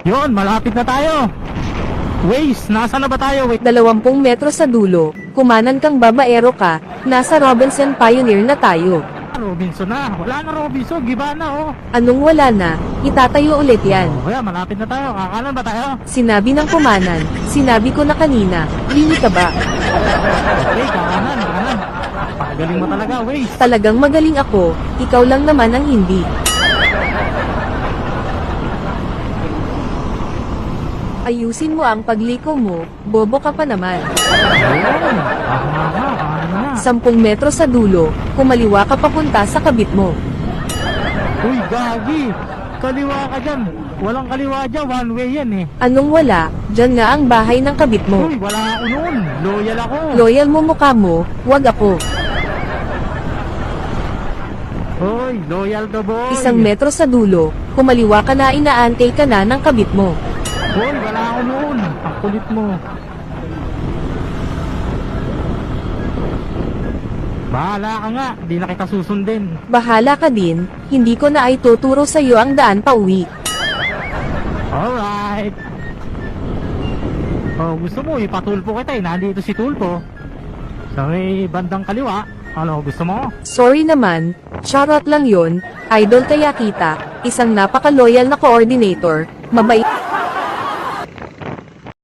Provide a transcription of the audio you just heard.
Yun, malapit na tayo. Waze, nasa na ba tayo? Wait. 20 metro sa dulo, kumanan kang babaero ka, nasa Robinson Pioneer na tayo. Robinson na. Wala na Robinson, giba na oh. Anong wala na, itatayo ulit yan. Oh, kaya malapit na tayo. Kakanan ba tayo? Sinabi ng kumanan, sinabi ko na kanina, lili ka ba? Okay, kakanan. Pagaling mo talaga, Waze. Talagang magaling ako, ikaw lang naman ang hindi. Ayusin mo ang pagliko mo, bobo ka pa naman. Ayun. Kakanan na. 10 metro sa dulo, kumaliwa ka papunta sa kabit mo. Uy, gagi. Kaliwa ka dyan. Walang kaliwa dyan. One way yan eh. Anong wala, dyan nga ang bahay ng kabit mo. Uy, wala ako noon. Loyal ako. Loyal mo mukha mo, wag ako. Uy, loyal the boy. 1 metro sa dulo, kumaliwa ka na inaantay ka na ng kabit mo. Uy, wala ako noon. Ang kulit mo. Bahala ka nga. Di na kita susundin. Bahala ka din, hindi ko na ay tuturo sa iyo ang daan pa uwi. Alright. Oh, gusto mo ipatulpo kita eh. Nandito si Tulpo. Sa may bandang kaliwa. Ano, gusto mo? Sorry naman, charot lang yon, idol kaya kita, isang napaka-loyal na coordinator, mabait.